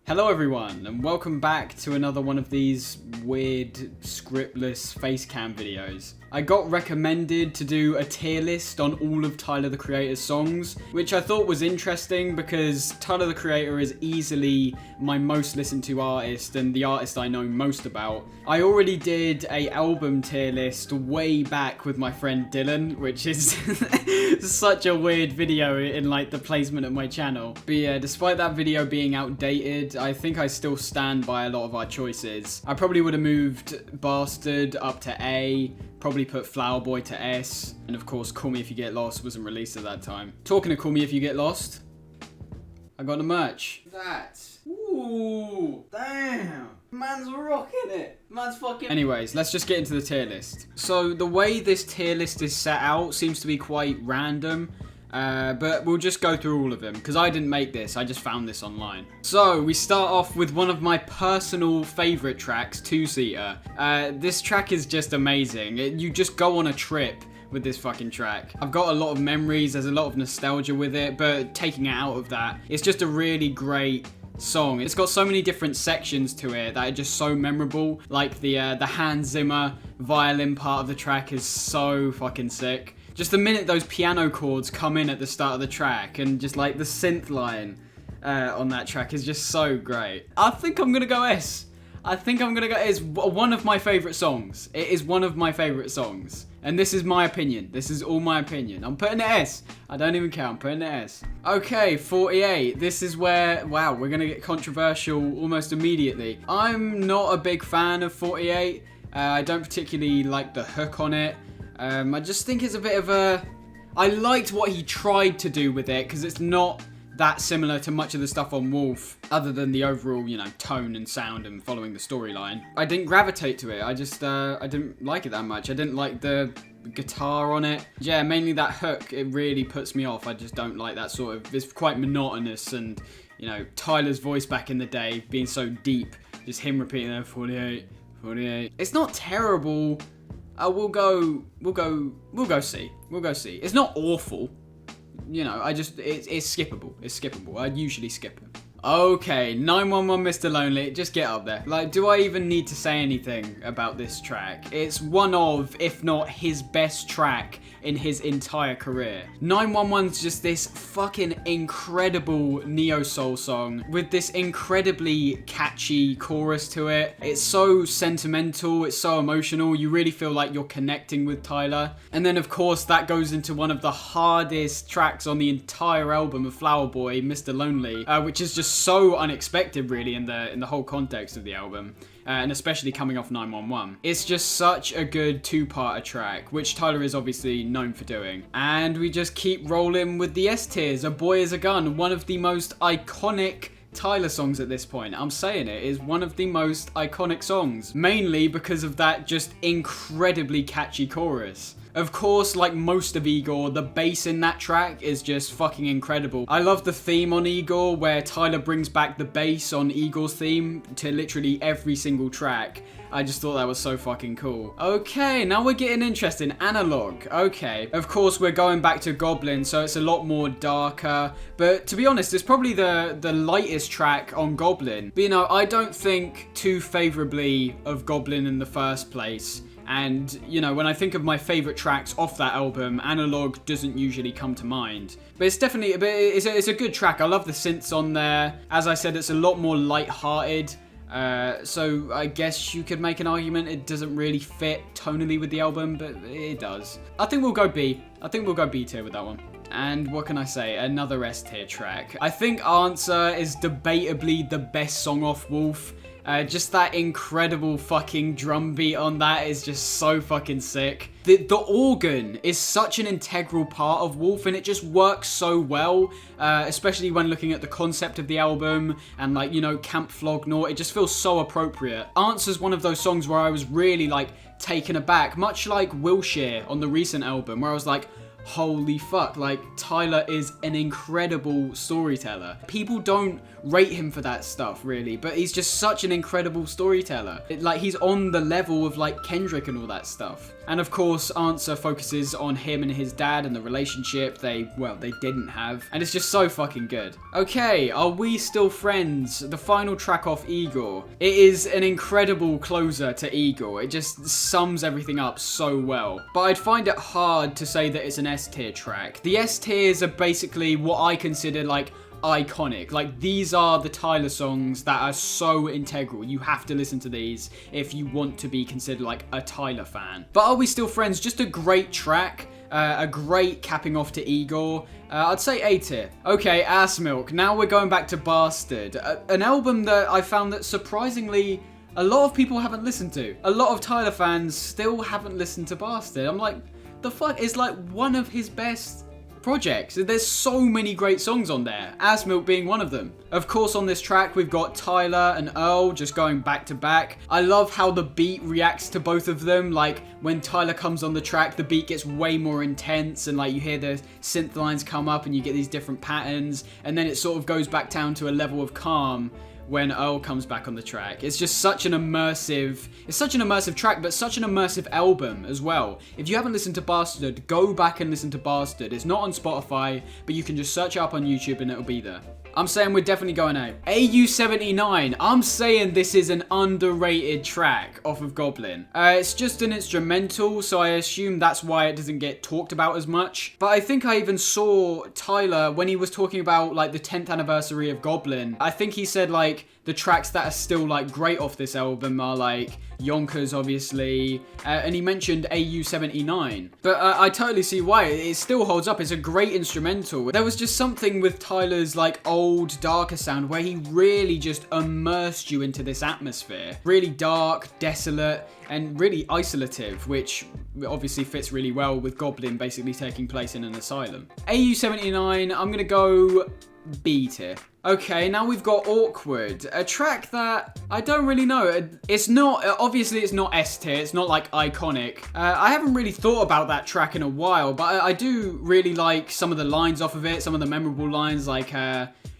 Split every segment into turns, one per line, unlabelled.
Hello everyone, and welcome back to another one of these weird, scriptless facecam videos. I got recommended to do a tier list on all of Tyler the Creator's songs, which I thought was interesting because Tyler the Creator is easily my most listened to artist and the artist I know most about. I already did a album tier list way back with my friend Dylan, which is such a weird video in like the placement of my channel. But yeah, despite that video being outdated, I think I still stand by a lot of our choices. I probably would have moved Bastard up to A, probably put Flower Boy to S, and of course Call Me If You Get Lost wasn't released at that time. Talking of Call Me If You Get Lost, I got the merch. That. Ooh, damn. Man's rocking it. Man's fucking... Anyways, let's just get into the tier list. So the way this tier list is set out seems to be quite random. But we'll just go through all of them, because I didn't make this, I just found this online. So, we start off with one of my personal favourite tracks, Two Seater. This track is just amazing. You just go on a trip with this fucking track. I've got a lot of memories, there's a lot of nostalgia with it, but taking it out of that, it's just a really great song. It's got so many different sections to it that are just so memorable. Like the Hans Zimmer violin part of the track is so fucking sick. Just the minute those piano chords come in at the start of the track and just like the synth line on that track is just so great. I think I'm gonna go S. I think I'm gonna go, it's one of my favourite songs. It is one of my favourite songs. And this is my opinion. This is all my opinion. I'm putting it S. I don't even care, I'm putting it S. Okay, 48. This is where, wow, we're gonna get controversial almost immediately. I'm not a big fan of 48. I don't particularly like the hook on it. I just think it's a bit of a... I liked what he tried to do with it, because it's not that similar to much of the stuff on Wolf, other than the overall, you know, tone and sound and following the storyline. I didn't gravitate to it. I just, I didn't like it that much. I didn't like the guitar on it. Yeah, mainly that hook, it really puts me off. I just don't like that sort of... It's quite monotonous, and, you know, Tyler's voice back in the day being so deep, just him repeating that 48, 48. It's not terrible. We'll go C. We'll go C. It's not awful. You know, it's skippable. It's skippable. I usually skip it. Okay, 911 Mr. Lonely, just get up there. Like, do I even need to say anything about this track? It's one of, if not his best track in his entire career. 911's just this fucking incredible neo-soul song with this incredibly catchy chorus to it. It's so sentimental, it's so emotional, you really feel like you're connecting with Tyler. And then of course that goes into one of the hardest tracks on the entire album of Flower Boy, Mr. Lonely, which is just so unexpected really in the whole context of the album. And especially coming off 911. It's just such a good two-parter track, which Tyler is obviously known for doing. And we just keep rolling with the S tiers. A Boy Is a Gun, one of the most iconic Tyler songs at this point. I'm saying it is one of the most iconic songs, mainly because of that just incredibly catchy chorus. Of course, like most of Igor, the bass in that track is just fucking incredible. I love the theme on Igor, where Tyler brings back the bass on Igor's theme to literally every single track. I just thought that was so fucking cool. Okay, now we're getting interesting. Analog. Okay. Of course, we're going back to Goblin, so it's a lot more darker. But to be honest, it's probably the lightest track on Goblin. But you know, I don't think too favourably of Goblin in the first place. And, you know, when I think of my favourite tracks off that album, Analog doesn't usually come to mind. But it's definitely, it's a good track. I love the synths on there. As I said, it's a lot more light-hearted. So I guess you could make an argument it doesn't really fit tonally with the album, but it does. I think we'll go B. I think we'll go B tier with that one. And what can I say? Another S tier track. I think Answer is debatably the best song off Wolf. Just that incredible fucking drum beat on that is just so fucking sick. The organ is such an integral part of Wolf, and it just works so well, especially when looking at the concept of the album and, like, you know, Camp Flognor. It just feels so appropriate. Answer's one of those songs where I was really, like, taken aback, much like Wilshire on the recent album, where I was like, holy fuck, like Tyler is an incredible storyteller. People don't rate him for that stuff really, but he's just such an incredible storyteller. Like he's on the level of like Kendrick and all that stuff. And of course, Answer focuses on him and his dad and the relationship they didn't have. And it's just so fucking good. Okay, Are We Still Friends? The final track off Igor. It is an incredible closer to Igor. It just sums everything up so well. But I'd find it hard to say that it's an S tier track. The S tiers are basically what I consider like iconic. Like these are the Tyler songs that are so integral. You have to listen to these if you want to be considered like a Tyler fan. But Are We Still Friends? Just a great track. A great capping off to Igor. I'd say A tier. Okay, Ass Milk. Now we're going back to Bastard. An album that I found that surprisingly a lot of people haven't listened to. A lot of Tyler fans still haven't listened to Bastard. I'm like, the fuck? It's like one of his best projects. There's so many great songs on there, Ass Milk being one of them. Of course, on this track we've got Tyler and Earl just going back to back. I love how the beat reacts to both of them. Like when Tyler comes on the track, the beat gets way more intense and like you hear the synth lines come up and you get these different patterns, and then it sort of goes back down to a level of calm when Earl comes back on the track. It's just such an immersive track, but such an immersive album as well. If you haven't listened to Bastard, go back and listen to Bastard. It's not on Spotify, but you can just search it up on YouTube and it'll be there. I'm saying we're definitely going out. AU79, I'm saying this is an underrated track off of Goblin. It's just an instrumental, so I assume that's why it doesn't get talked about as much. But I think I even saw Tyler, when he was talking about like the 10th anniversary of Goblin, I think he said like the tracks that are still like great off this album are like Yonkers, obviously, and he mentioned AU79. But I totally see why. It still holds up. It's a great instrumental. There was just something with Tyler's like old, darker sound where he really just immersed you into this atmosphere. Really dark, desolate, and really isolative, which obviously fits really well with Goblin basically taking place in an asylum. AU79, I'm gonna go B tier. Okay, now we've got Awkward, a track that I don't really know. It's not, obviously it's not S tier, it's not like iconic. I haven't really thought about that track in a while, but I do really like some of the lines off of it, some of the memorable lines like,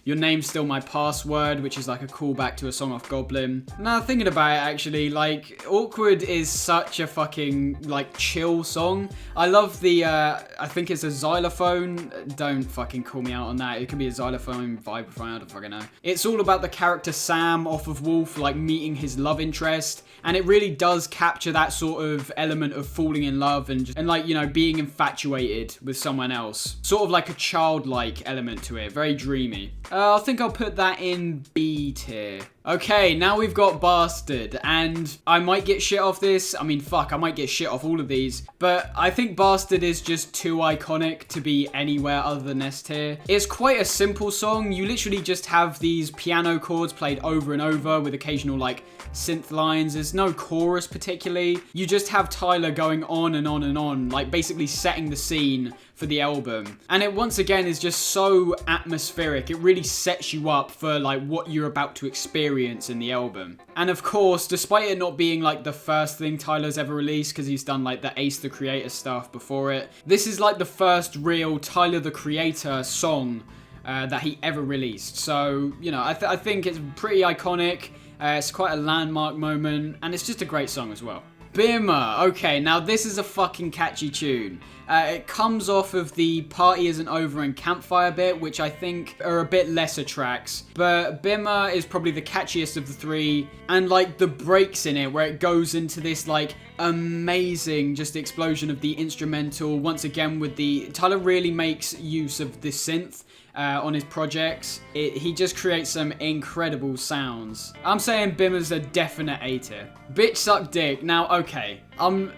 Your Name's Still My Password, which is like a callback to a song off Goblin. Now, thinking about it actually, like, Awkward is such a fucking, like, chill song. I love the, I think it's a xylophone. Don't fucking call me out on that. It could be a xylophone, vibraphone, I don't fucking know. It's all about the character Sam off of Wolf, like, meeting his love interest. And it really does capture that sort of element of falling in love and like, you know, being infatuated with someone else. Sort of like a childlike element to it. Very dreamy. I think I'll put that in B tier. Okay, now we've got Bastard, and I might get shit off this. I mean, fuck, I might get shit off all of these, but I think Bastard is just too iconic to be anywhere other than S tier. It's quite a simple song. You literally just have these piano chords played over and over with occasional, like, synth lines. There's no chorus particularly. You just have Tyler going on and on and on, like basically setting the scene for the album. And it once again is just so atmospheric. It really sets you up for like what you're about to experience in the album. And of course, despite it not being like the first thing Tyler's ever released, because he's done like the Ace the Creator stuff before it, this is like the first real Tyler the Creator song that he ever released. So, you know, I think it's pretty iconic. It's quite a landmark moment, and it's just a great song as well. Bimmer. Okay, now this is a fucking catchy tune. It comes off of the Party Isn't Over and Campfire bit, which I think are a bit lesser tracks. But Bimmer is probably the catchiest of the three. And like the breaks in it, where it goes into this like amazing just explosion of the instrumental. Once again with the, Tyler really makes use of the synth on his projects. He just creates some incredible sounds. I'm saying Bimmer's a definite A tier. Bitch Suck Dick. Now, okay, I'm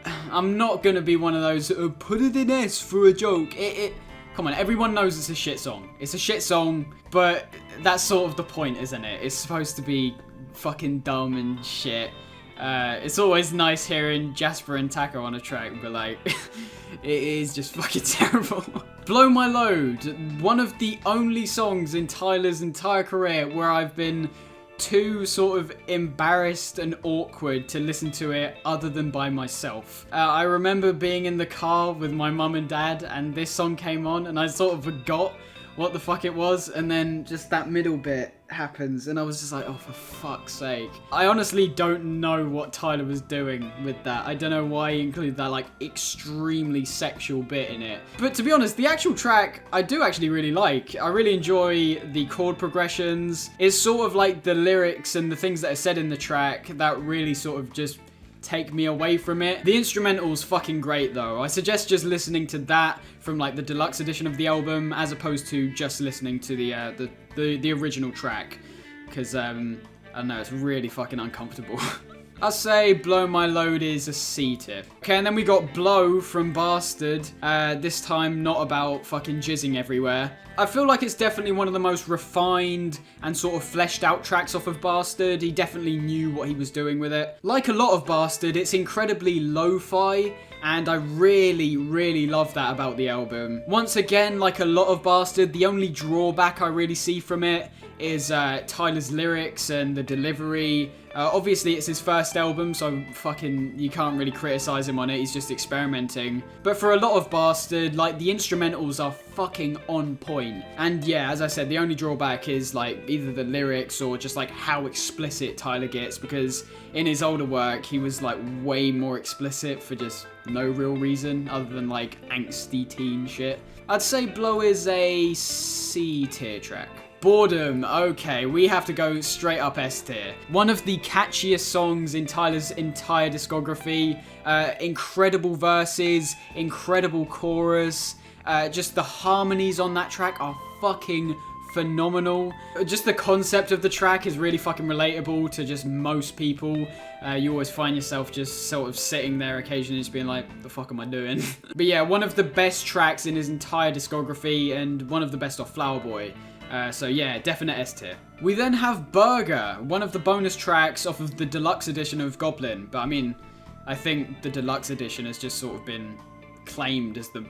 not gonna be one of those put it in S for a joke. Come on, everyone knows it's a shit song. It's a shit song, but that's sort of the point, isn't it? It's supposed to be fucking dumb and shit. It's always nice hearing Jasper and Taco on a track, but like, it is just fucking terrible. Blow My Load, one of the only songs in Tyler's entire career where I've been too sort of embarrassed and awkward to listen to it other than by myself. I remember being in the car with my mum and dad and this song came on and I sort of forgot what the fuck it was, and then just that middle bit happens and I was just like, oh, for fuck's sake. I honestly don't know what Tyler was doing with that. I don't know why he included that like extremely sexual bit in it. But to be honest, the actual track I do actually really like. I really enjoy the chord progressions. It's sort of like the lyrics and the things that are said in the track that really sort of just take me away from it. The instrumental's fucking great though. I suggest just listening to that from like the deluxe edition of the album as opposed to just listening to the original track, because I don't know, it's really fucking uncomfortable. I'd say Blow My Load is a C tier. Okay, and then we got Blow from Bastard. This time not about fucking jizzing everywhere. I feel like it's definitely one of the most refined and sort of fleshed out tracks off of Bastard. He definitely knew what he was doing with it. Like a lot of Bastard, it's incredibly lo-fi, and I really, really love that about the album. Once again, like a lot of Bastard, the only drawback I really see from it is Tyler's lyrics and the delivery. Obviously, it's his first album, so fucking you can't really criticize him on it. He's just experimenting. But for a lot of Bastard, like the instrumentals are fucking on point. And yeah, as I said, the only drawback is like either the lyrics or just like how explicit Tyler gets, because in his older work, he was like way more explicit for just no real reason other than like angsty teen shit. I'd say Blow is a C tier track. Boredom, okay, we have to go straight up S tier. One of the catchiest songs in Tyler's entire discography. Incredible verses, incredible chorus. Just the harmonies on that track are fucking phenomenal. Just the concept of the track is really fucking relatable to just most people. You always find yourself just sort of sitting there occasionally just being like, the fuck am I doing? But yeah, one of the best tracks in his entire discography and one of the best off Flower Boy. So yeah, definite S tier. We then have Burger, one of the bonus tracks off of the deluxe edition of Goblin. But I mean, I think the deluxe edition has just sort of been claimed as the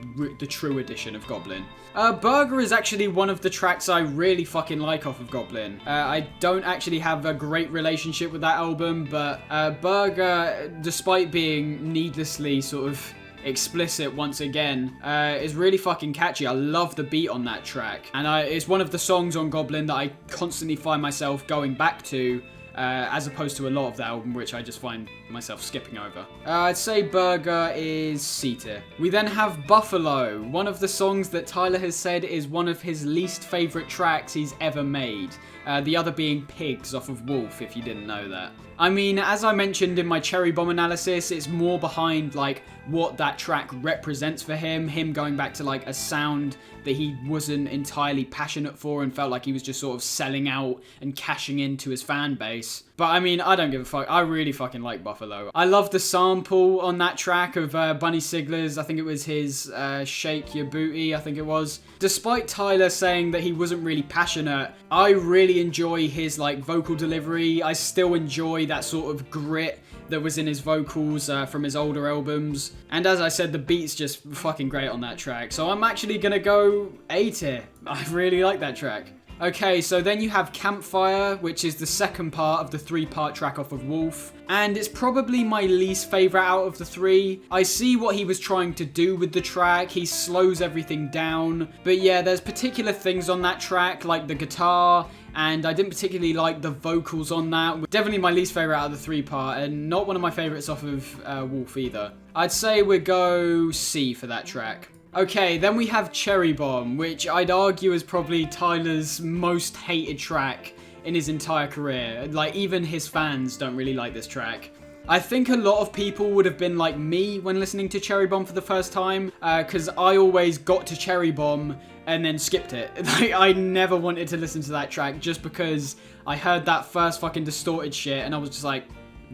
true edition of Goblin. Burger is actually one of the tracks I really fucking like off of Goblin. I don't actually have a great relationship with that album, but Burger, despite being needlessly sort of explicit once again, is really fucking catchy. I love the beat on that track, and it's one of the songs on Goblin that I constantly find myself going back to, as opposed to a lot of the album which I just find myself skipping over. I'd say Burger is C tier. We then have Buffalo, one of the songs that Tyler has said is one of his least favourite tracks he's ever made. The other being Pigs off of Wolf, if you didn't know that. I mean, as I mentioned in my Cherry Bomb analysis, it's more behind like what that track represents for him going back to like a sound that he wasn't entirely passionate for and felt like he was just sort of selling out and cashing into his fan base. But I mean, I don't give a fuck. I really fucking like Buffalo. I love the sample on that track of Bunny Sigler's, I think it was his Shake Your Booty, I think it was. Despite Tyler saying that he wasn't really passionate, I really enjoy his like vocal delivery. I still enjoy that sort of grit that was in his vocals from his older albums. And as I said, the beat's just fucking great on that track. So I'm actually gonna go A tier. I really like that track. Okay, so then you have Campfire, which is the second part of the 3-part track off of Wolf. And it's probably my least favourite out of the 3. I see what he was trying to do with the track. He slows everything down. But yeah, there's particular things on that track, like the guitar, and I didn't particularly like the vocals on that. Definitely my least favourite out of the 3-part, and not one of my favourites off of Wolf either. I'd say we'd go C for that track. Okay, then we have Cherry Bomb, which I'd argue is probably Tyler's most hated track in his entire career. Like, even his fans don't really like this track. I think a lot of people would have been like me when listening to Cherry Bomb for the first time, because I always got to Cherry Bomb and then skipped it. Like, I never wanted to listen to that track just because I heard that first fucking distorted shit and I was just like,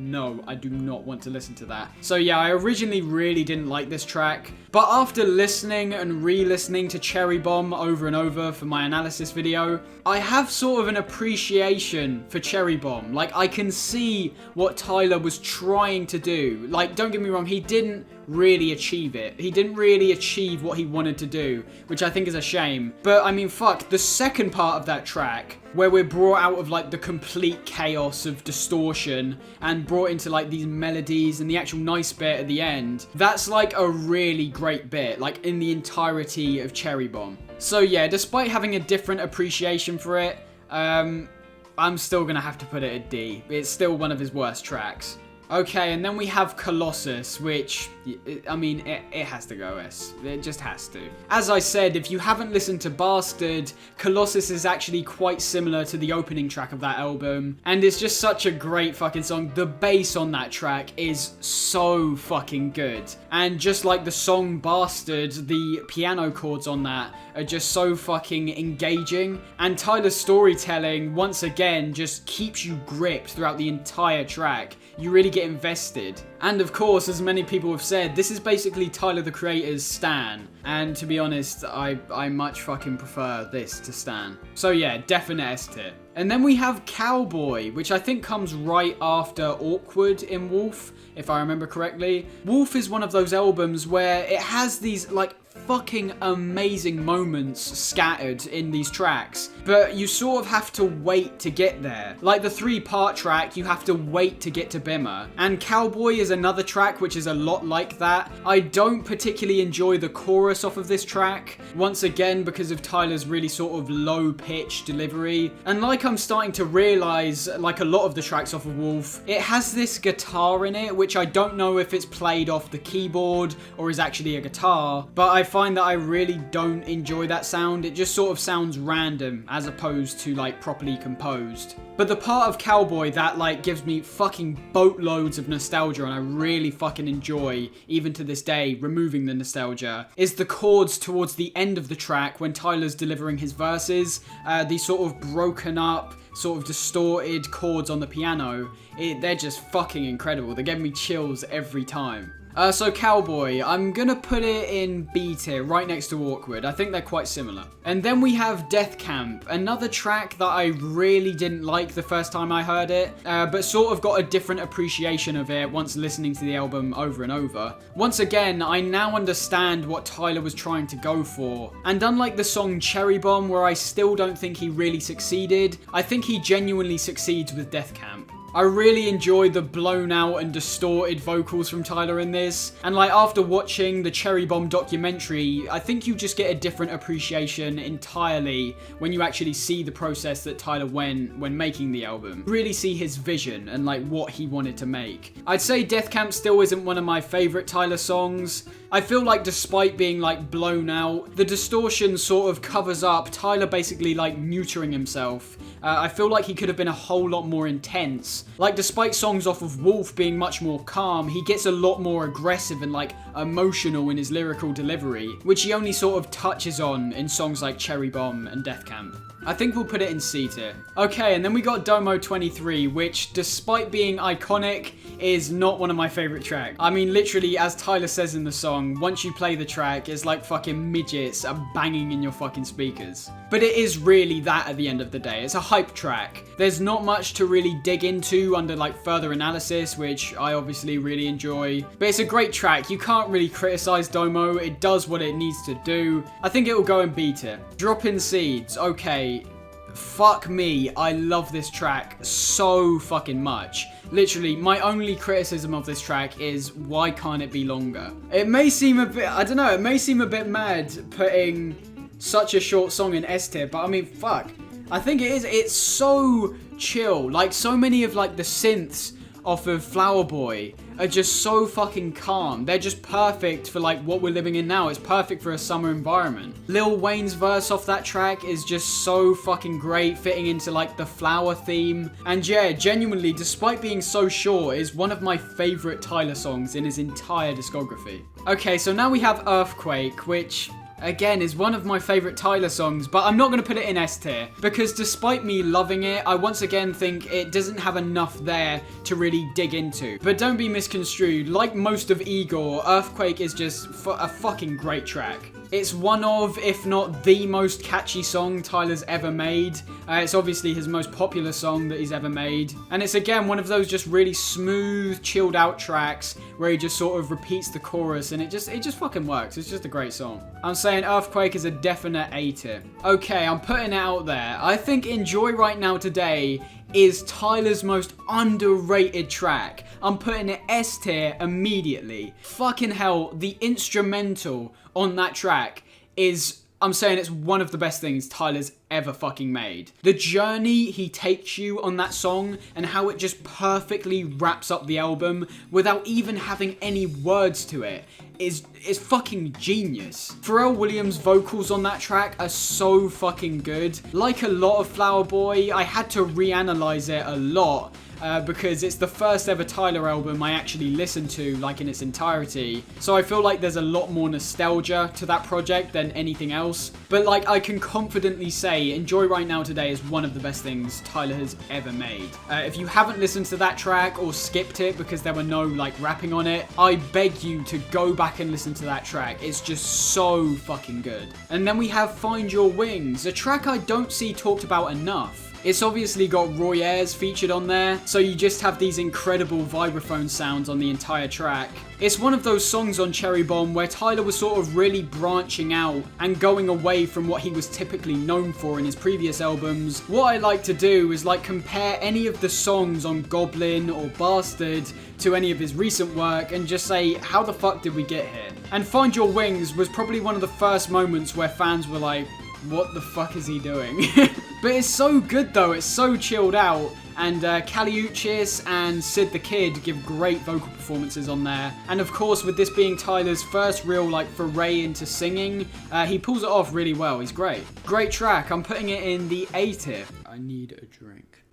no, I do not want to listen to that. So yeah, I originally really didn't like this track, but after listening and re-listening to Cherry Bomb over and over for my analysis video, I have sort of an appreciation for Cherry Bomb. Like, I can see what Tyler was trying to do. Like, don't get me wrong, he didn't really achieve it. He didn't really achieve what he wanted to do, which I think is a shame. But I mean, fuck, the second part of that track, where we're brought out of like the complete chaos of distortion and brought into like these melodies and the actual nice bit at the end, that's like a really great bit, like in the entirety of Cherry Bomb. So yeah, despite having a different appreciation for it, I'm still gonna have to put it at D. It's still one of his worst tracks. Okay, and then we have Colossus, which, I mean, it has to go S. It just has to. As I said, if you haven't listened to Bastard, Colossus is actually quite similar to the opening track of that album, and it's just such a great fucking song. The bass on that track is so fucking good. And just like the song Bastard, the piano chords on that are just so fucking engaging, and Tyler's storytelling, once again, just keeps you gripped throughout the entire track. You really get invested. And of course, as many people have said, this is basically Tyler the Creator's Stan. And to be honest, I much fucking prefer this to Stan. So yeah, definite S tier. And then we have Cowboy, which I think comes right after Awkward in Wolf, if I remember correctly. Wolf is one of those albums where it has these like fucking amazing moments scattered in these tracks, but you sort of have to wait to get there. Like the 3-part track, you have to wait to get to Bimmer, and Cowboy is another track which is a lot like that. I don't particularly enjoy the chorus off of this track, once again because of Tyler's really sort of low-pitched delivery, and like I'm starting to realise, like a lot of the tracks off of Wolf, it has this guitar in it, which I don't know if it's played off the keyboard or is actually a guitar, but I find that I really don't enjoy that sound. It just sort of sounds random as opposed to like properly composed. But the part of Cowboy that like gives me fucking boatloads of nostalgia and I really fucking enjoy, even to this day, removing the nostalgia, is the chords towards the end of the track when Tyler's delivering his verses. These sort of broken up, sort of distorted chords on the piano. They're just fucking incredible. They give me chills every time. So Cowboy, I'm gonna put it in B tier, right next to Awkward. I think they're quite similar. And then we have Death Camp, another track that I really didn't like the first time I heard it, but sort of got a different appreciation of it once listening to the album over and over. Once again, I now understand what Tyler was trying to go for. And unlike the song Cherry Bomb, where I still don't think he really succeeded, I think he genuinely succeeds with Death Camp. I really enjoy the blown out and distorted vocals from Tyler in this, and like after watching the Cherry Bomb documentary, I think you just get a different appreciation entirely when you actually see the process that Tyler went when making the album. Really see his vision and like what he wanted to make. I'd say Death Camp still isn't one of my favourite Tyler songs. I feel like despite being like blown out, the distortion sort of covers up Tyler basically like neutering himself. I feel like he could have been a whole lot more intense. Like despite songs off of Wolf being much more calm, he gets a lot more aggressive and like emotional in his lyrical delivery, which he only sort of touches on in songs like Cherry Bomb and Death Camp. I think we'll put it in C tier. Okay, and then we got Domo 23, which despite being iconic, is not one of my favorite tracks. I mean, literally, as Tyler says in the song, once you play the track, it's like fucking midgets are banging in your fucking speakers. But it is really that at the end of the day. It's a hype track. There's not much to really dig into under like further analysis, which I obviously really enjoy. But it's a great track. You can't really criticize Domo. It does what it needs to do. I think it will go in B tier. Dropping Seeds. Okay. Fuck me, I love this track so fucking much. Literally, my only criticism of this track is why can't it be longer? It may seem a bit, I don't know, it may seem a bit mad putting such a short song in S tier, but I mean, fuck. I think it is, it's so chill. Like, so many of like the synths off of Flower Boy are just so fucking calm. They're just perfect for like what we're living in now. It's perfect for a summer environment. Lil Wayne's verse off that track is just so fucking great, fitting into like the flower theme. And yeah, genuinely, despite being so short, is one of my favorite Tyler songs in his entire discography. Okay, so now we have Earthquake, which again is one of my favorite Tyler songs, but I'm not going to put it in S tier because despite me loving it, I once again think it doesn't have enough there to really dig into. But don't be misconstrued, like most of Igor, Earthquake is just a fucking great track. It's one of, if not the most catchy song Tyler's ever made. It's obviously his most popular song that he's ever made. And it's again one of those just really smooth, chilled out tracks where he just sort of repeats the chorus and it just fucking works. It's just a great song. I'm saying Earthquake is a definite A tier. Okay, I'm putting it out there. I think Enjoy Right Now Today is Tyler's most underrated track. I'm putting it S tier immediately. Fucking hell, the instrumental on that track is, I'm saying it's one of the best things Tyler's ever fucking made. The journey he takes you on that song and how it just perfectly wraps up the album without even having any words to it is fucking genius. Pharrell Williams' vocals on that track are so fucking good. Like a lot of Flower Boy, I had to reanalyze it a lot because it's the first ever Tyler album I actually listened to like in its entirety. So I feel like there's a lot more nostalgia to that project than anything else. But like I can confidently say Enjoy Right Now Today is one of the best things Tyler has ever made. If you haven't listened to that track or skipped it because there were no like rapping on it, I beg you to go back and listen to that track. It's just so fucking good. And then we have Find Your Wings, a track I don't see talked about enough. It's obviously got Roy Ayers featured on there, so you just have these incredible vibraphone sounds on the entire track. It's one of those songs on Cherry Bomb where Tyler was sort of really branching out and going away from what he was typically known for in his previous albums. What I like to do is like compare any of the songs on Goblin or Bastard to any of his recent work and just say, how the fuck did we get here? And Find Your Wings was probably one of the first moments where fans were like, what the fuck is he doing? But it's so good though, it's so chilled out. And Kali Uchis and Sid the Kid give great vocal performances on there. And of course, with this being Tyler's first real like foray into singing, he pulls it off really well. He's great. Great track. I'm putting it in the A tier. I need a drink.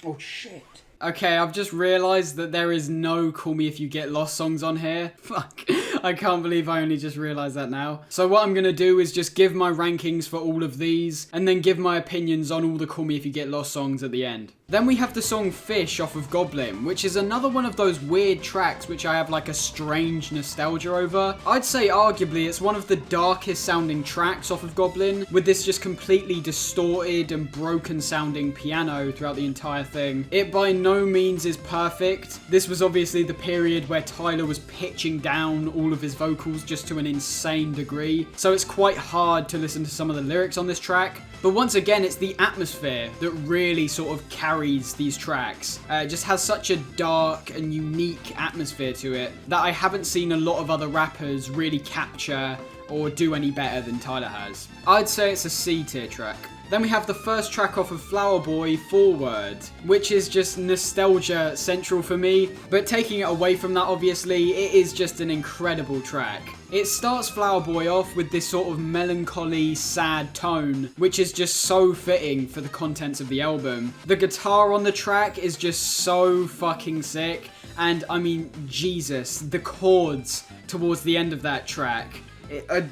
Oh shit. Okay, I've just realised that there is no Call Me If You Get Lost songs on here. Fuck. I can't believe I only just realised that now. So what I'm going to do is just give my rankings for all of these and then give my opinions on all the Call Me If You Get Lost songs at the end. Then we have the song Fish off of Goblin, which is another one of those weird tracks which I have like a strange nostalgia over. I'd say arguably it's one of the darkest sounding tracks off of Goblin, with this just completely distorted and broken sounding piano throughout the entire thing. It by no means is perfect. This was obviously the period where Tyler was pitching down all of his vocals just to an insane degree, so it's quite hard to listen to some of the lyrics on this track. But once again, it's the atmosphere that really sort of carries these tracks. It just has such a dark and unique atmosphere to it that I haven't seen a lot of other rappers really capture or do any better than Tyler has. I'd say it's a C tier track. Then we have the first track off of Flower Boy, Forward, which is just nostalgia central for me, but taking it away from that obviously, it is just an incredible track. It starts Flower Boy off with this sort of melancholy, sad tone, which is just so fitting for the contents of the album. The guitar on the track is just so fucking sick, and I mean, Jesus, the chords towards the end of that track.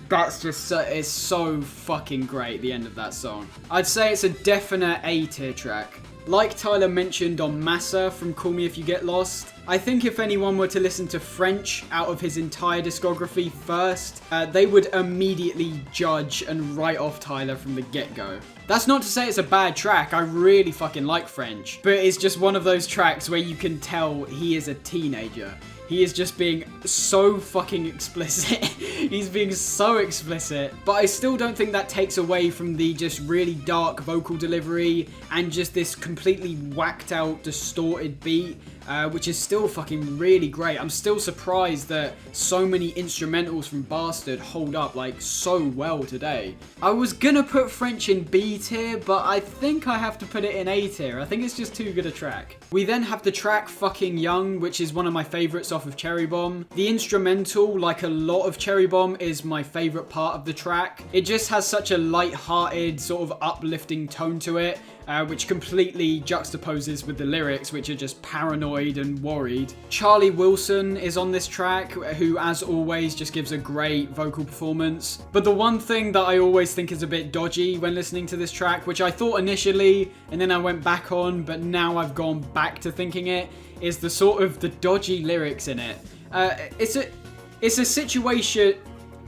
That's just it's so fucking great, the end of that song. I'd say it's a definite A tier track. Like Tyler mentioned on Massa from Call Me If You Get Lost, I think if anyone were to listen to French out of his entire discography first, they would immediately judge and write off Tyler from the get-go. That's not to say it's a bad track, I really fucking like French, but it's just one of those tracks where you can tell he is a teenager. He is just being so fucking explicit. He's being so explicit. But I still don't think that takes away from the just really dark vocal delivery and just this completely whacked out, distorted beat, which is still fucking really great. I'm still surprised that so many instrumentals from Bastard hold up like so well today. I was gonna put French in B tier, but I think I have to put it in A tier. I think it's just too good a track. We then have the track Fucking Young, which is one of my favourites off of Cherry Bomb. The instrumental, like a lot of Cherry Bomb, is my favourite part of the track. It just has such a light-hearted, sort of uplifting tone to it, which completely juxtaposes with the lyrics, which are just paranoid and worried. Charlie Wilson is on this track, who as always just gives a great vocal performance. But the one thing that I always think is a bit dodgy when listening to this track, which I thought initially and then I went back on, but now I've gone back to thinking it, is the sort of the dodgy lyrics in it. It's a situation.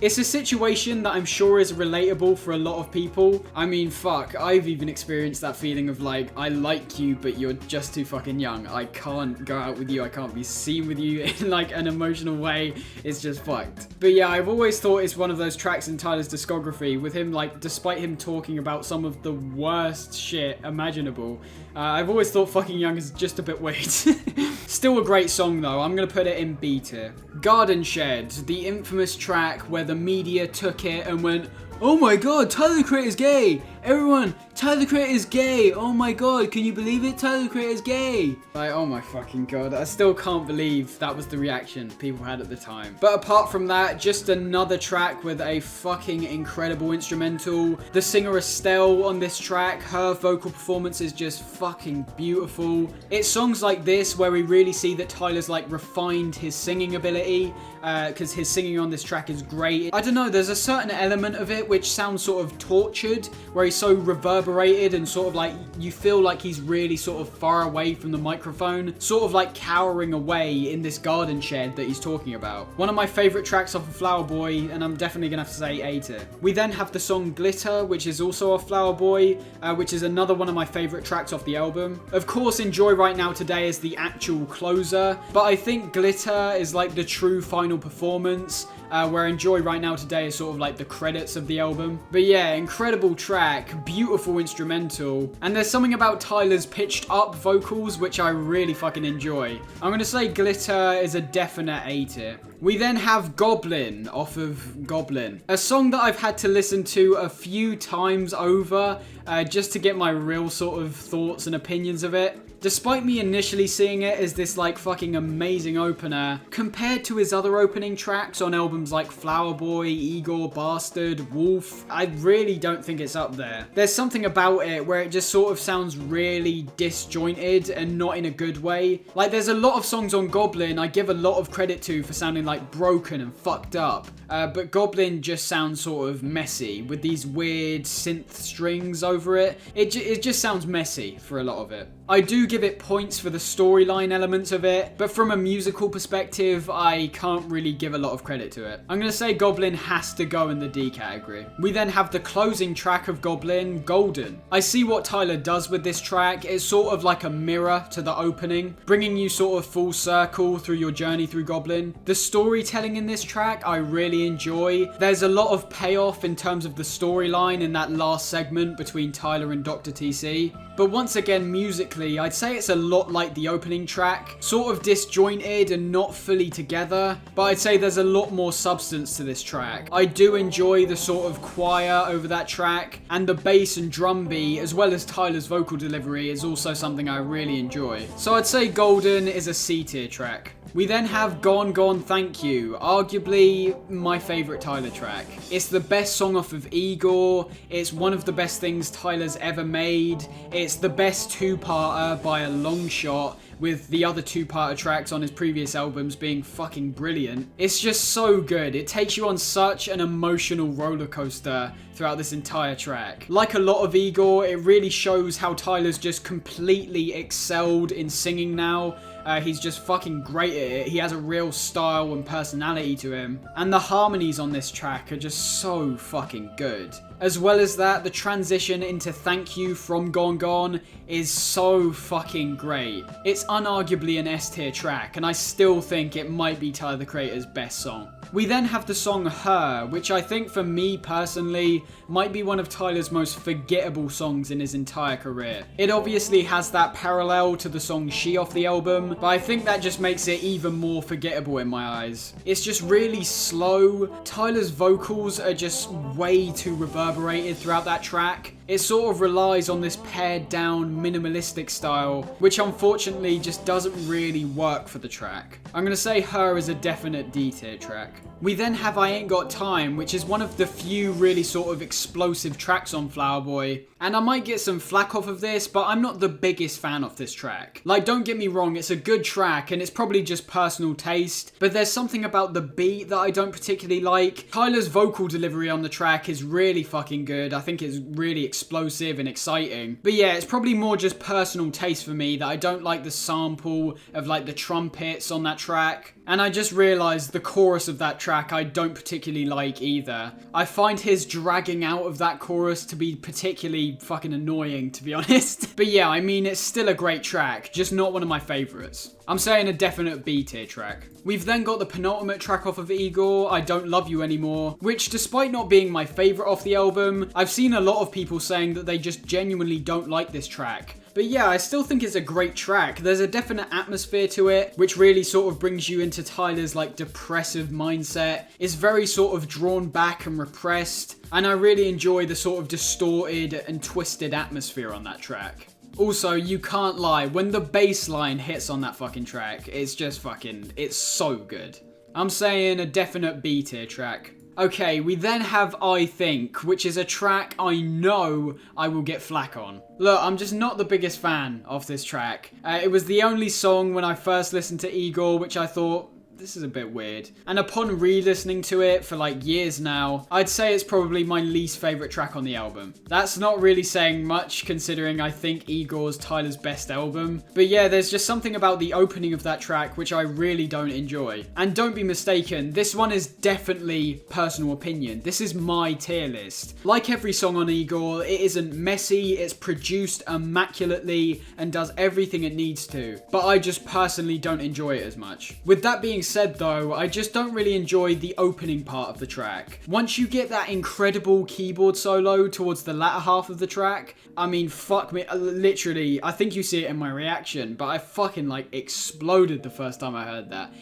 It's a situation that I'm sure is relatable for a lot of people. I mean, fuck, I've even experienced that feeling of like, I like you, but you're just too fucking young. I can't go out with you. I can't be seen with you in like an emotional way. It's just fucked. But yeah, I've always thought it's one of those tracks in Tyler's discography with him, like, despite him talking about some of the worst shit imaginable, I've always thought Fucking Young is just a bit weird. Still a great song though. I'm gonna put it in B tier. Garden Shed, the infamous track where the media took it and went, oh my god, Tyler the Creator's gay! Everyone, Tyler the Creator is gay! Oh my god, can you believe it? Tyler the Creator is gay! Like, oh my fucking god, I still can't believe that was the reaction people had at the time. But apart from that, just another track with a fucking incredible instrumental. The singer Estelle on this track, her vocal performance is just fucking beautiful. It's songs like this where we really see that Tyler's like refined his singing ability, because his singing on this track is great. I don't know, there's a certain element of it which sounds sort of tortured, where he's so reverberated and sort of like, you feel like he's really sort of far away from the microphone, sort of like cowering away in this garden shed that he's talking about. One of my favourite tracks off of Flower Boy, and I'm definitely gonna have to say A tier. We then have the song Glitter, which is also off Flower Boy, which is another one of my favourite tracks off the album. Of course, Enjoy Right Now Today is the actual closer, but I think Glitter is like the true final performance, where Enjoy Right Now Today is sort of like the credits of the album. But yeah, incredible track, beautiful instrumental, and there's something about Tyler's pitched up vocals which I really fucking enjoy. I'm gonna say Glitter is a definite A tier. We then have Goblin off of Goblin, a song that I've had to listen to a few times over just to get my real sort of thoughts and opinions of it. Despite me initially seeing it as this like fucking amazing opener, compared to his other opening tracks on albums like Flower Boy, Igor, Bastard, Wolf, I really don't think it's up there. There's something about it where it just sort of sounds really disjointed and not in a good way. Like, there's a lot of songs on Goblin I give a lot of credit to for sounding like broken and fucked up, but Goblin just sounds sort of messy with these weird synth strings over it. It just sounds messy for a lot of it. I do give it points for the storyline elements of it, but from a musical perspective, I can't really give a lot of credit to it. I'm gonna say Goblin has to go in the D category. We then have the closing track of Goblin, Golden. I see what Tyler does with this track. It's sort of like a mirror to the opening, bringing you sort of full circle through your journey through Goblin. The storytelling in this track, I really enjoy. There's a lot of payoff in terms of the storyline in that last segment between Tyler and Dr. TC. But once again, musically, I'd say it's a lot like the opening track, sort of disjointed and not fully together, but I'd say there's a lot more substance to this track. I do enjoy the sort of choir over that track, and the bass and drum beat, as well as Tyler's vocal delivery, is also something I really enjoy. So I'd say Golden is a C tier track. We then have Gone Gone Thank You, arguably my favourite Tyler track. It's the best song off of Igor, it's one of the best things Tyler's ever made, it's the best two-parter by a long shot, with the other two-parter tracks on his previous albums being fucking brilliant. It's just so good. It takes you on such an emotional roller coaster throughout this entire track. Like a lot of Igor, it really shows how Tyler's just completely excelled in singing now. He's just fucking great at it. He has a real style and personality to him. And the harmonies on this track are just so fucking good. As well as that, the transition into Thank You from Gone Gone is so fucking great. It's unarguably an S tier track, and I still think it might be Tyler the Creator's best song. We then have the song Her, which I think for me personally might be one of Tyler's most forgettable songs in his entire career. It obviously has that parallel to the song She off the album, but I think that just makes it even more forgettable in my eyes. It's just really slow. Tyler's vocals are just way too reverberated throughout that track. It sort of relies on this pared down minimalistic style, which unfortunately just doesn't really work for the track. I'm gonna say Her is a definite D tier track. We then have I Ain't Got Time, which is one of the few really sort of explosive tracks on Flower Boy. And I might get some flack off of this, but I'm not the biggest fan of this track. Like, don't get me wrong, it's a good track and it's probably just personal taste, but there's something about the beat that I don't particularly like. Tyler's vocal delivery on the track is really fucking good. I think it's really explosive and exciting. But yeah, it's probably more just personal taste for me that I don't like the sample of like the trumpets on that track. And I just realised the chorus of that track I don't particularly like either. I find his dragging out of that chorus to be particularly fucking annoying, to be honest. But yeah, I mean, it's still a great track, just not one of my favourites. I'm saying a definite B tier track. We've then got the penultimate track off of Igor, I Don't Love You Anymore, which despite not being my favourite off the album, I've seen a lot of people saying that they just genuinely don't like this track. But yeah, I still think it's a great track. There's a definite atmosphere to it, which really sort of brings you into Tyler's like depressive mindset. It's very sort of drawn back and repressed, and I really enjoy the sort of distorted and twisted atmosphere on that track. Also, you can't lie, when the bass line hits on that fucking track, it's just fucking, it's so good. I'm saying a definite B tier track. Okay, we then have I Think, which is a track I know I will get flack on. Look, I'm just not the biggest fan of this track. It was the only song when I first listened to Igor, which I thought, this is a bit weird. And upon re-listening to it for like years now, I'd say it's probably my least favourite track on the album. That's not really saying much considering I think Igor's Tyler's best album. But yeah, there's just something about the opening of that track which I really don't enjoy. And don't be mistaken, this one is definitely personal opinion. This is my tier list. Like every song on Igor, it isn't messy, it's produced immaculately and does everything it needs to. But I just personally don't enjoy it as much. With that being said though, I just don't really enjoy the opening part of the track. Once you get that incredible keyboard solo towards the latter half of the track, I mean, fuck me, literally, I think you see it in my reaction, but I fucking like exploded the first time I heard that.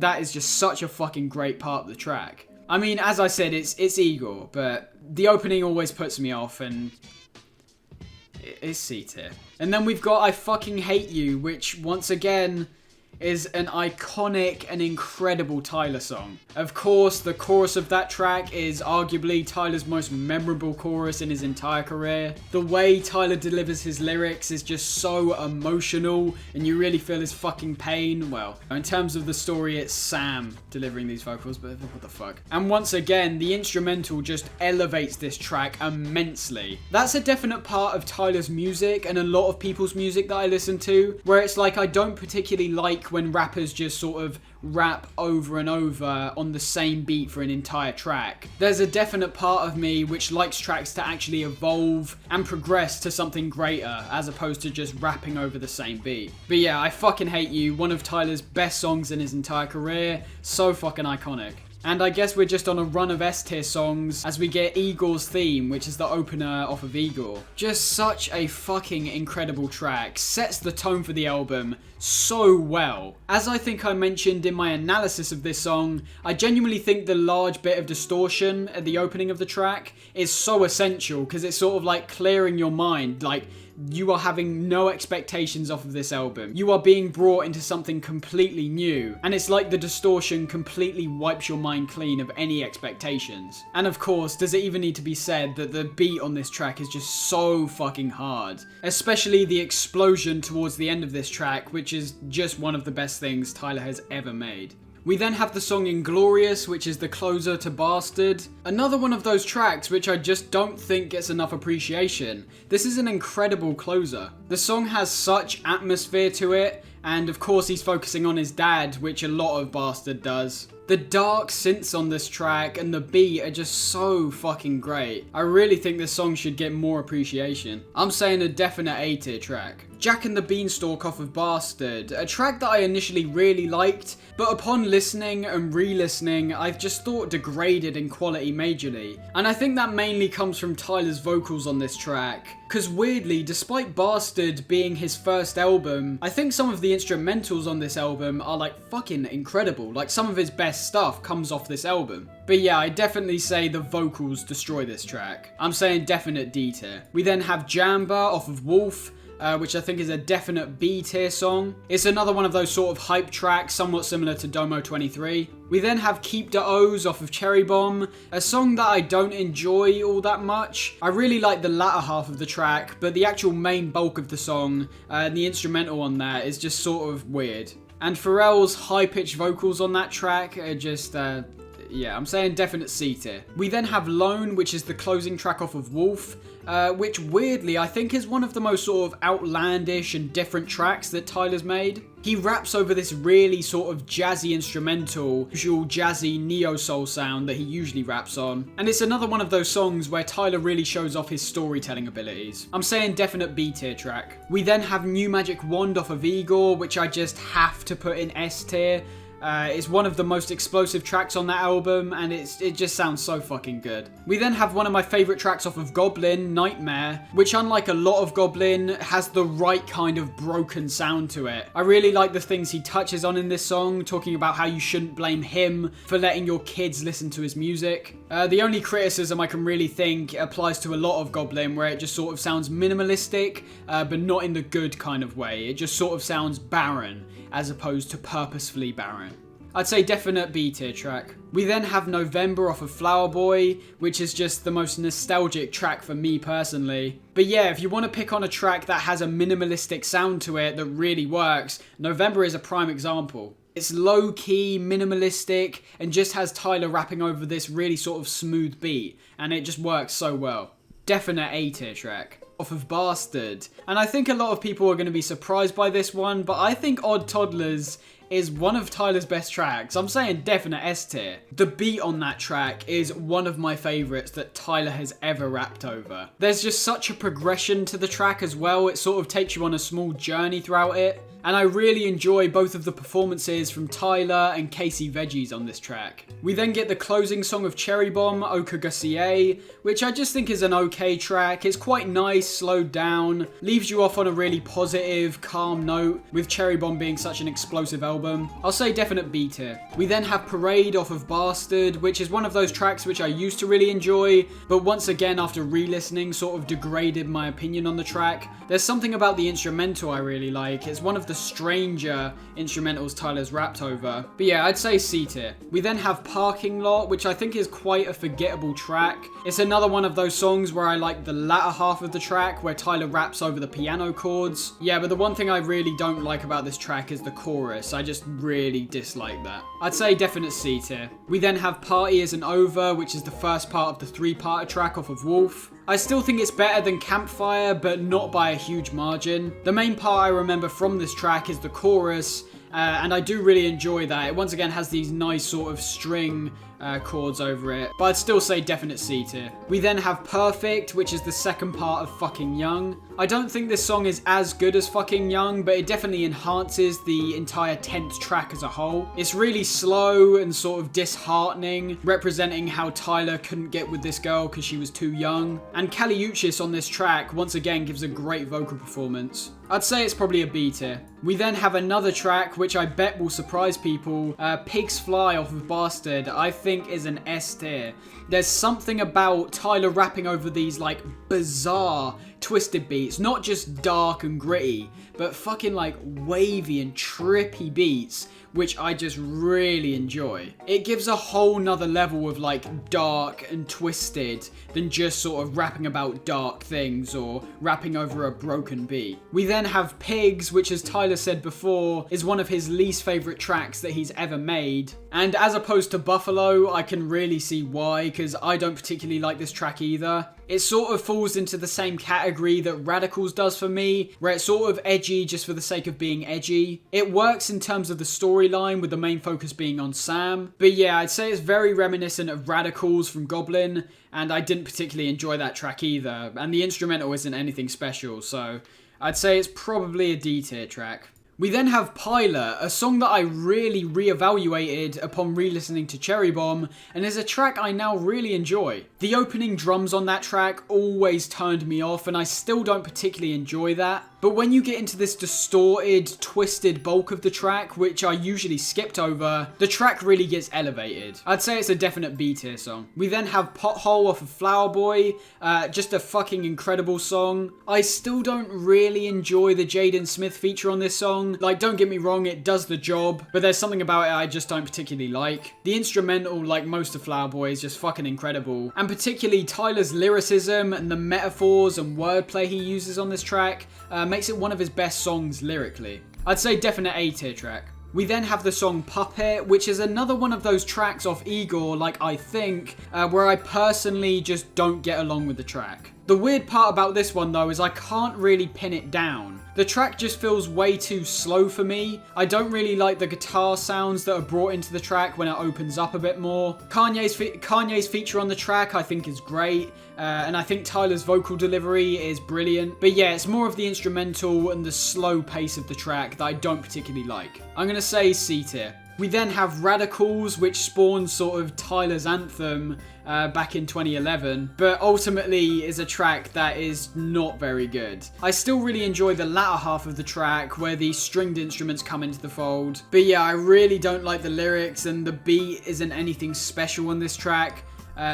That is just such a fucking great part of the track. I mean, as I said, it's Igor, but the opening always puts me off, and it's C tier. And then we've got I Fucking Hate You, which once again is an iconic and incredible Tyler song. Of course, the chorus of that track is arguably Tyler's most memorable chorus in his entire career. The way Tyler delivers his lyrics is just so emotional and you really feel his fucking pain. Well, in terms of the story, it's Sam delivering these vocals, but what the fuck. And once again, the instrumental just elevates this track immensely. That's a definite part of Tyler's music and a lot of people's music that I listen to, where it's like I don't particularly like when rappers just sort of rap over and over on the same beat for an entire track. There's a definite part of me which likes tracks to actually evolve and progress to something greater as opposed to just rapping over the same beat. But yeah, I Fucking Hate You, one of Tyler's best songs in his entire career, so fucking iconic. And I guess we're just on a run of S-tier songs as we get Igor's theme, which is the opener off of Igor. Just such a fucking incredible track, sets the tone for the album so well. As I think I mentioned in my analysis of this song, I genuinely think the large bit of distortion at the opening of the track is so essential because it's sort of like clearing your mind, like you are having no expectations off of this album. You are being brought into something completely new, and it's like the distortion completely wipes your mind clean of any expectations. And of course, does it even need to be said that the beat on this track is just so fucking hard? Especially the explosion towards the end of this track, which is just one of the best things Tyler has ever made. We then have the song Inglorious, which is the closer to Bastard. Another one of those tracks which I just don't think gets enough appreciation. This is an incredible closer. The song has such atmosphere to it, and of course he's focusing on his dad, which a lot of Bastard does. The dark synths on this track and the beat are just so fucking great. I really think this song should get more appreciation. I'm saying a definite A tier track. Jack and the Beanstalk off of Bastard, a track that I initially really liked, but upon listening and re-listening, I've just thought degraded in quality majorly. And I think that mainly comes from Tyler's vocals on this track. Cause weirdly, despite Bastard being his first album, I think some of the instrumentals on this album are like fucking incredible. Like some of his best stuff comes off this album. But yeah, I definitely say the vocals destroy this track. I'm saying definite D tier. We then have Jamba off of Wolf, which I think is a definite B tier song. It's another one of those sort of hype tracks, somewhat similar to Domo 23. We then have Keep the O's off of Cherry Bomb, a song that I don't enjoy all that much. I really like the latter half of the track, but the actual main bulk of the song and the instrumental on that is just sort of weird. And Pharrell's high-pitched vocals on that track are just, yeah, I'm saying definite C tier. We then have Lone, which is the closing track off of Wolf, which weirdly I think is one of the most sort of outlandish and different tracks that Tyler's made. He raps over this really sort of jazzy instrumental, usual jazzy neo-soul sound that he usually raps on. And it's another one of those songs where Tyler really shows off his storytelling abilities. I'm saying definite B tier track. We then have New Magic Wand off of Igor, which I just have to put in S tier. It's one of the most explosive tracks on that album, and it just sounds so fucking good. We then have one of my favourite tracks off of Goblin, Nightmare, which unlike a lot of Goblin, has the right kind of broken sound to it. I really like the things he touches on in this song, talking about how you shouldn't blame him for letting your kids listen to his music. The only criticism I can really think applies to a lot of Goblin, where it just sort of sounds minimalistic, but not in the good kind of way. It just sort of sounds barren, as opposed to purposefully barren. I'd say definite B tier track. We then have November off of Flower Boy, which is just the most nostalgic track for me personally. But yeah, if you want to pick on a track that has a minimalistic sound to it that really works, November is a prime example. It's low-key, minimalistic, and just has Tyler rapping over this really sort of smooth beat, and it just works so well. Definite A tier track. Off of Bastard. And I think a lot of people are going to be surprised by this one, but I think Odd Toddlers is one of Tyler's best tracks. I'm saying definite S tier. The beat on that track is one of my favourites that Tyler has ever rapped over. There's just such a progression to the track as well. It sort of takes you on a small journey throughout it. And I really enjoy both of the performances from Tyler and Casey Veggies on this track. We then get the closing song of Cherry Bomb, Okagasie, which I just think is an okay track. It's quite nice, slowed down, leaves you off on a really positive, calm note, with Cherry Bomb being such an explosive album. I'll say definite B tier. We then have Parade off of Bastard, which is one of those tracks which I used to really enjoy, but once again after re-listening sort of degraded my opinion on the track. There's something about the instrumental I really like. It's one of the stranger instrumentals Tyler's rapped over. But yeah, I'd say C tier. We then have Parking Lot, which I think is quite a forgettable track. It's another one of those songs where I like the latter half of the track, where Tyler raps over the piano chords. Yeah, but the one thing I really don't like about this track is the chorus. I just really dislike that. I'd say definite C tier. We then have Party Isn't Over, which is the first part of the three-parter track off of Wolf. I still think it's better than Campfire, but not by a huge margin. The main part I remember from this track is the chorus, and I do really enjoy that. It once again has these nice sort of string chords over it, but I'd still say definite C tier. We then have Perfect, which is the second part of Fucking Young. I don't think this song is as good as Fucking Young, but it definitely enhances the entire 10th track as a whole. It's really slow and sort of disheartening, representing how Tyler couldn't get with this girl because she was too young. And Kaliuchis on this track once again gives a great vocal performance. I'd say it's probably a B tier. We then have another track which I bet will surprise people, Pigs Fly off of Bastard, I think is an S tier. There's something about Tyler rapping over these like bizarre twisted beats, not just dark and gritty, but fucking like wavy and trippy beats, which I just really enjoy. It gives a whole nother level of like dark and twisted than just sort of rapping about dark things or rapping over a broken beat. We then have Pigs, which as Tyler said before, is one of his least favourite tracks that he's ever made. And as opposed to Buffalo, I can really see why, because I don't particularly like this track either. It sort of falls into the same category that Radicals does for me, where it's sort of edgy just for the sake of being edgy. It works in terms of the storyline, with the main focus being on Sam. But yeah, I'd say it's very reminiscent of Radicals from Goblin, and I didn't particularly enjoy that track either, and the instrumental isn't anything special, so I'd say it's probably a D tier track. We then have Pilot, a song that I really re-evaluated upon re-listening to Cherry Bomb, and is a track I now really enjoy. The opening drums on that track always turned me off, and I still don't particularly enjoy that. But when you get into this distorted, twisted bulk of the track, which I usually skipped over, the track really gets elevated. I'd say it's a definite B tier song. We then have Pothole off of Flower Boy, just a fucking incredible song. I still don't really enjoy the Jaden Smith feature on this song. Like, don't get me wrong, it does the job, but there's something about it I just don't particularly like. The instrumental, like most of Flower Boy, is just fucking incredible. And particularly Tyler's lyricism and the metaphors and wordplay he uses on this track makes it one of his best songs lyrically. I'd say definite A tier track. We then have the song Puppet, which is another one of those tracks off Igor, like I think, where I personally just don't get along with the track. The weird part about this one though is I can't really pin it down. The track just feels way too slow for me. I don't really like the guitar sounds that are brought into the track when it opens up a bit more. Kanye's feature on the track I think is great, and I think Tyler's vocal delivery is brilliant. But yeah, it's more of the instrumental and the slow pace of the track that I don't particularly like. I'm gonna say C tier. We then have Radicals, which spawned sort of Tyler's anthem back in 2011, but ultimately is a track that is not very good. I still really enjoy the latter half of the track where the stringed instruments come into the fold, but yeah, I really don't like the lyrics and the beat isn't anything special on this track.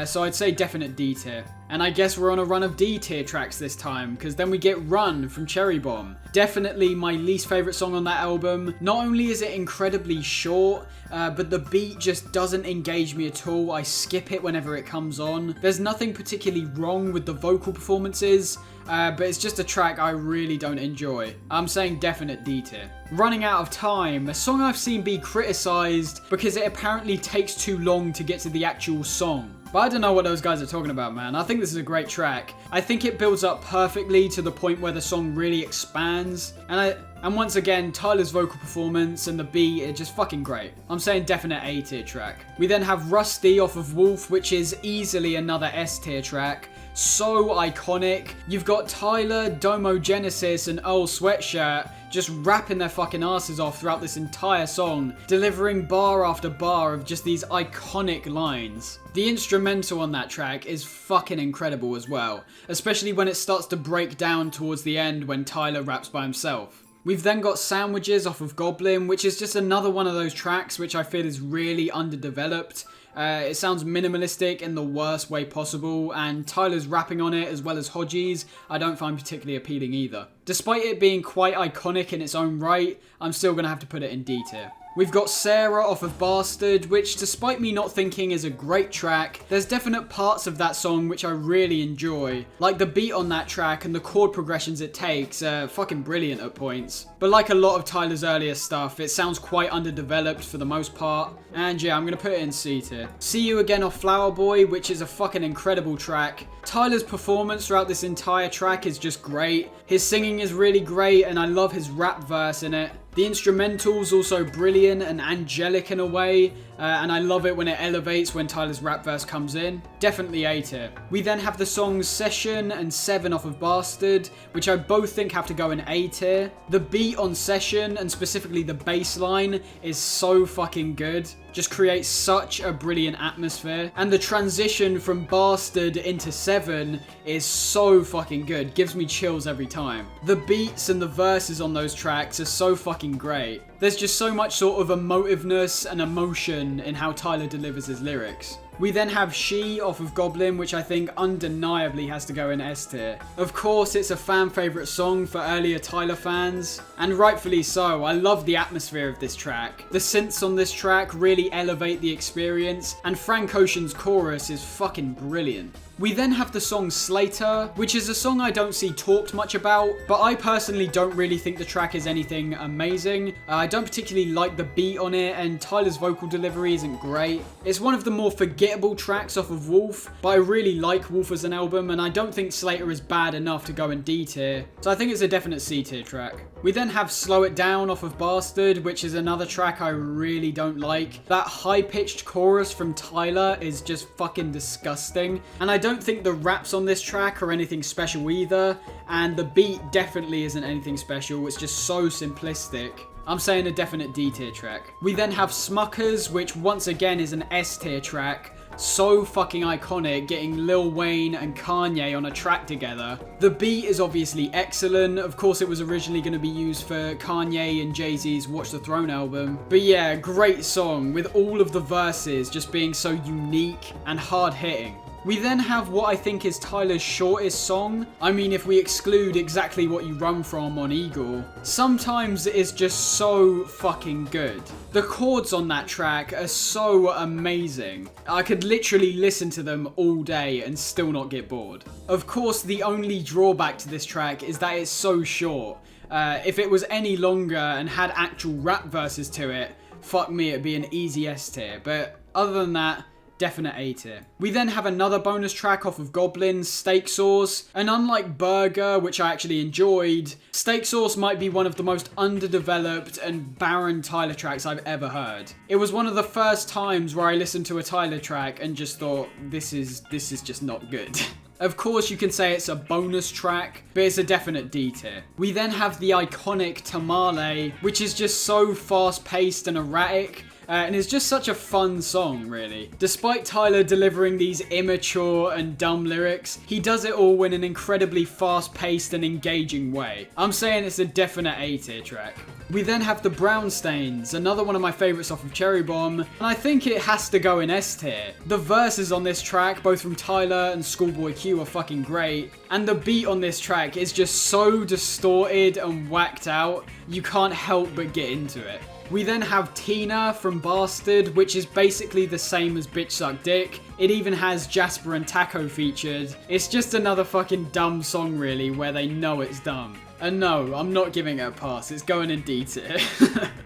So I'd say definite D tier. And I guess we're on a run of D tier tracks this time, because then we get Run from Cherry Bomb. Definitely my least favourite song on that album. Not only is it incredibly short, but the beat just doesn't engage me at all. I skip it whenever it comes on. There's nothing particularly wrong with the vocal performances, but it's just a track I really don't enjoy. I'm saying definite D tier. Running Out of Time, a song I've seen be criticised because it apparently takes too long to get to the actual song. But I don't know what those guys are talking about, man. I think this is a great track. I think it builds up perfectly to the point where the song really expands. And once again, Tyler's vocal performance and the beat are just fucking great. I'm saying definite A tier track. We then have Rusty off of Wolf, which is easily another S tier track. So iconic. You've got Tyler, Domo Genesis, and Earl Sweatshirt just rapping their fucking asses off throughout this entire song, delivering bar after bar of just these iconic lines. The instrumental on that track is fucking incredible as well, especially when it starts to break down towards the end when Tyler raps by himself. We've then got Sandwiches off of Goblin, which is just another one of those tracks which I feel is really underdeveloped. It sounds minimalistic in the worst way possible, and Tyler's rapping on it as well as Hodgie's I don't find particularly appealing either. Despite it being quite iconic in its own right, I'm still going to have to put it in D tier. We've got Sarah off of Bastard, which despite me not thinking is a great track, there's definite parts of that song which I really enjoy. Like the beat on that track and the chord progressions it takes are fucking brilliant at points. But like a lot of Tyler's earlier stuff, it sounds quite underdeveloped for the most part. And yeah, I'm gonna put it in C tier. See You Again off Flower Boy, which is a fucking incredible track. Tyler's performance throughout this entire track is just great. His singing is really great and I love his rap verse in it. The instrumental's also brilliant and angelic in a way, and I love it when it elevates when Tyler's rap verse comes in. Definitely A tier. We then have the songs Session and 7 off of Bastard, which I both think have to go in A tier. The beat on Session, and specifically the bass line, is so fucking good. Just creates such a brilliant atmosphere. And the transition from Bastard into 7 is so fucking good. Gives me chills every time. The beats and the verses on those tracks are so fucking great. There's just so much sort of emotiveness and emotion in how Tyler delivers his lyrics. We then have She off of Goblin, which I think undeniably has to go in S tier. Of course, it's a fan favourite song for earlier Tyler fans, and rightfully so. I love the atmosphere of this track. The synths on this track really elevate the experience, and Frank Ocean's chorus is fucking brilliant. We then have the song Slater, which is a song I don't see talked much about, but I personally don't really think the track is anything amazing. I don't particularly like the beat on it, and Tyler's vocal delivery isn't great. It's one of the more forgettable tracks off of Wolf, but I really like Wolf as an album, and I don't think Slater is bad enough to go in D tier, so I think it's a definite C tier track. We then have Slow It Down off of Bastard, which is another track I really don't like. That high-pitched chorus from Tyler is just fucking disgusting, and I don't think the raps on this track are anything special either, and the beat definitely isn't anything special. It's just so simplistic. I'm saying a definite D tier track. We then have Smuckers, which once again is an S tier track. So fucking iconic, getting Lil Wayne and Kanye on a track together. The beat is obviously excellent. Of course, it was originally going to be used for Kanye and Jay-Z's Watch the Throne album. But yeah, great song with all of the verses just being so unique and hard-hitting. We then have what I think is Tyler's shortest song. I mean, if we exclude Exactly What You Run From on Igor. Sometimes it is just so fucking good. The chords on that track are so amazing. I could literally listen to them all day and still not get bored. Of course, the only drawback to this track is that it's so short. If it was any longer and had actual rap verses to it, fuck me, it'd be an easy S tier. But other than that, definite A tier. We then have another bonus track off of Goblin's Steak Sauce, and unlike Burger, which I actually enjoyed, Steak Sauce might be one of the most underdeveloped and barren Tyler tracks I've ever heard. It was one of the first times where I listened to a Tyler track and just thought, this is just not good. Of course, you can say it's a bonus track, but it's a definite D tier. We then have the iconic Tamale, which is just so fast-paced and erratic, and it's just such a fun song, really. Despite Tyler delivering these immature and dumb lyrics, he does it all in an incredibly fast-paced and engaging way. I'm saying it's a definite A tier track. We then have the Brown Stains, another one of my favourites off of Cherry Bomb, and I think it has to go in S tier. The verses on this track, both from Tyler and Schoolboy Q, are fucking great, and the beat on this track is just so distorted and whacked out, you can't help but get into it. We then have Tina from Bastard, which is basically the same as Bitch Suck Dick. It even has Jasper and Taco featured. It's just another fucking dumb song, really, where they know it's dumb. And no, I'm not giving it a pass, it's going in D tier.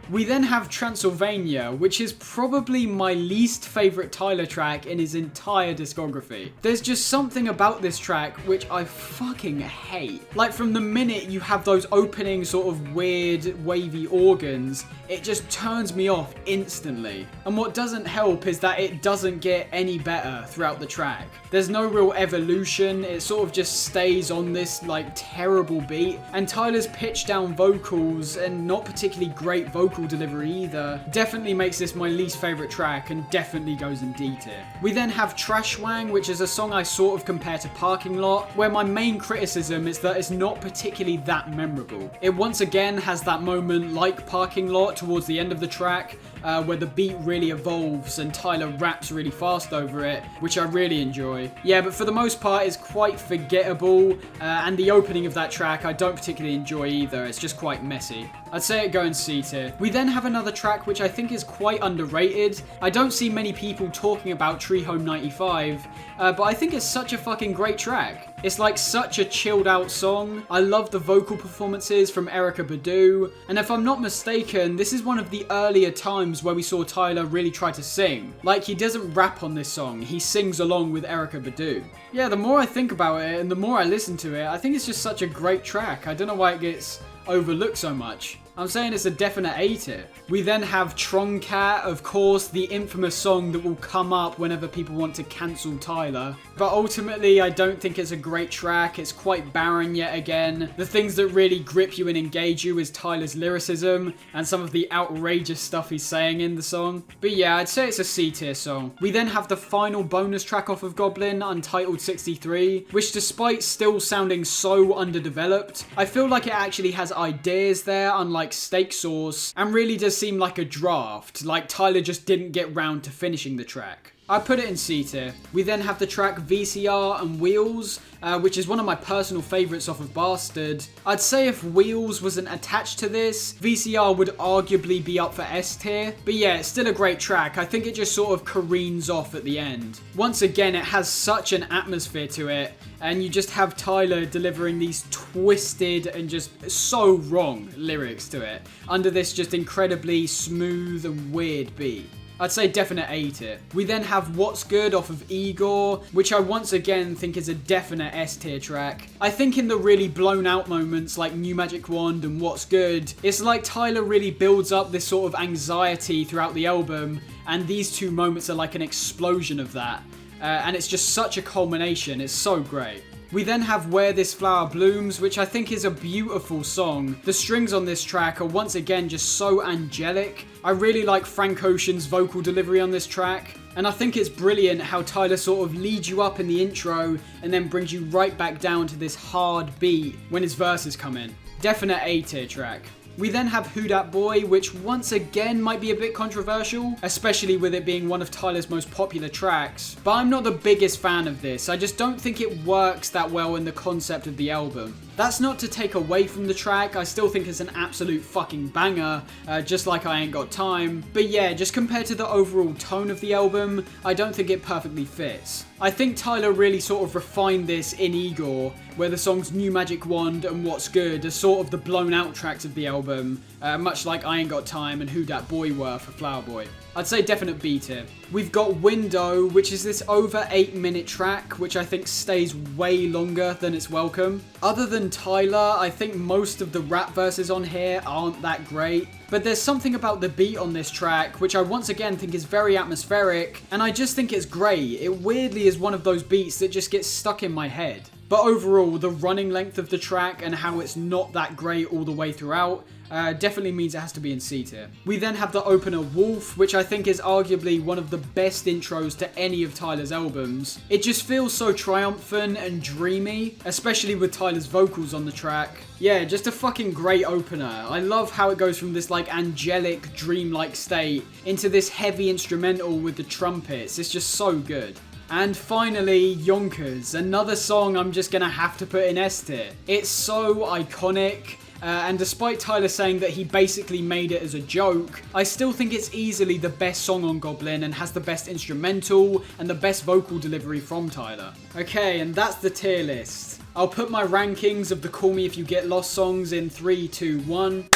We then have Transylvania, which is probably my least favourite Tyler track in his entire discography. There's just something about this track which I fucking hate. Like, from the minute you have those opening sort of weird wavy organs, it just turns me off instantly. And what doesn't help is that it doesn't get any better throughout the track. There's no real evolution, it sort of just stays on this like terrible beat, and Tyler's pitched down vocals and not particularly great vocal delivery either definitely makes this my least favourite track and definitely goes in D tier. We then have Trash Wang, which is a song I sort of compare to Parking Lot, where my main criticism is that it's not particularly that memorable. It once again has that moment like Parking Lot towards the end of the track, where the beat really evolves and Tyler raps really fast over it, which I really enjoy. Yeah, but for the most part it's quite forgettable, and the opening of that track I don't particularly enjoy either, it's just quite messy. I'd say it go in C tier. We then have another track which I think is quite underrated. I don't see many people talking about Tree Home 95, but I think it's such a fucking great track. It's like such a chilled out song. I love the vocal performances from Erykah Badu, and if I'm not mistaken, this is one of the earlier times where we saw Tyler really try to sing. Like, he doesn't rap on this song, he sings along with Erykah Badu. Yeah, the more I think about it and the more I listen to it, I think it's just such a great track. I don't know why it gets overlooked so much. I'm saying it's a definite A tier. We then have Troncat, of course, the infamous song that will come up whenever people want to cancel Tyler. But ultimately, I don't think it's a great track. It's quite barren yet again. The things that really grip you and engage you is Tyler's lyricism and some of the outrageous stuff he's saying in the song. But yeah, I'd say it's a C tier song. We then have the final bonus track off of Goblin, Untitled 63, which despite still sounding so underdeveloped, I feel like it actually has ideas there, unlike Steak Sauce, and really does seem like a draft, like Tyler just didn't get round to finishing the track. I put it in C tier. We then have the track VCR and Wheels, which is one of my personal favourites off of Bastard. I'd say if Wheels wasn't attached to this, VCR would arguably be up for S tier, but yeah, it's still a great track. I think it just sort of careens off at the end. Once again, it has such an atmosphere to it, and you just have Tyler delivering these twisted and just so wrong lyrics to it, under this just incredibly smooth and weird beat. I'd say definite A tier. We then have What's Good off of Igor, which I once again think is a definite S tier track. I think in the really blown out moments like New Magic Wand and What's Good, it's like Tyler really builds up this sort of anxiety throughout the album, and these two moments are like an explosion of that. And it's just such a culmination, it's so great. We then have Where This Flower Blooms, which I think is a beautiful song. The strings on this track are once again just so angelic. I really like Frank Ocean's vocal delivery on this track, and I think it's brilliant how Tyler sort of leads you up in the intro and then brings you right back down to this hard beat when his verses come in. Definite A tier track. We then have Who Dat Boy, which once again might be a bit controversial, especially with it being one of Tyler's most popular tracks. But I'm not the biggest fan of this, I just don't think it works that well in the concept of the album. That's not to take away from the track, I still think it's an absolute fucking banger, just like I Ain't Got Time. But yeah, just compared to the overall tone of the album, I don't think it perfectly fits. I think Tyler really sort of refined this in Igor, where the songs New Magic Wand and What's Good are sort of the blown out tracks of the album, much like I Ain't Got Time and Who Dat Boy were for Flower Boy. I'd say definite B tier. We've got Window, which is this over 8-minute track, which I think stays way longer than it's welcome. Other than Tyler, I think most of the rap verses on here aren't that great, but there's something about the beat on this track, which I once again think is very atmospheric, and I just think it's great. It weirdly is one of those beats that just gets stuck in my head. But overall, the running length of the track and how it's not that great all the way throughout definitely means it has to be in C tier. We then have the opener Wolf, which I think is arguably one of the best intros to any of Tyler's albums. It just feels so triumphant and dreamy, especially with Tyler's vocals on the track. Yeah, just a fucking great opener. I love how it goes from this like angelic, dreamlike state into this heavy instrumental with the trumpets. It's just so good. And finally, Yonkers, another song I'm just gonna have to put in S tier. It's so iconic. And despite Tyler saying that he basically made it as a joke, I still think it's easily the best song on Goblin and has the best instrumental and the best vocal delivery from Tyler. Okay, and that's the tier list. I'll put my rankings of the Call Me If You Get Lost songs in 3, 2, 1.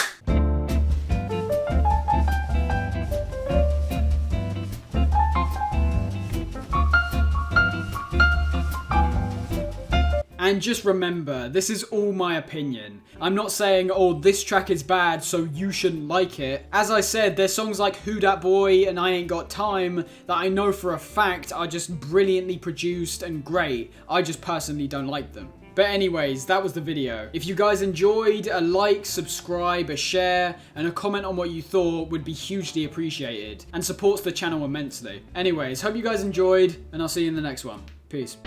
And just remember, this is all my opinion. I'm not saying, oh, this track is bad, so you shouldn't like it. As I said, there's songs like Who Dat Boy and I Ain't Got Time that I know for a fact are just brilliantly produced and great. I just personally don't like them. But anyways, that was the video. If you guys enjoyed, a like, subscribe, a share, and a comment on what you thought would be hugely appreciated and supports the channel immensely. Anyways, hope you guys enjoyed, and I'll see you in the next one. Peace.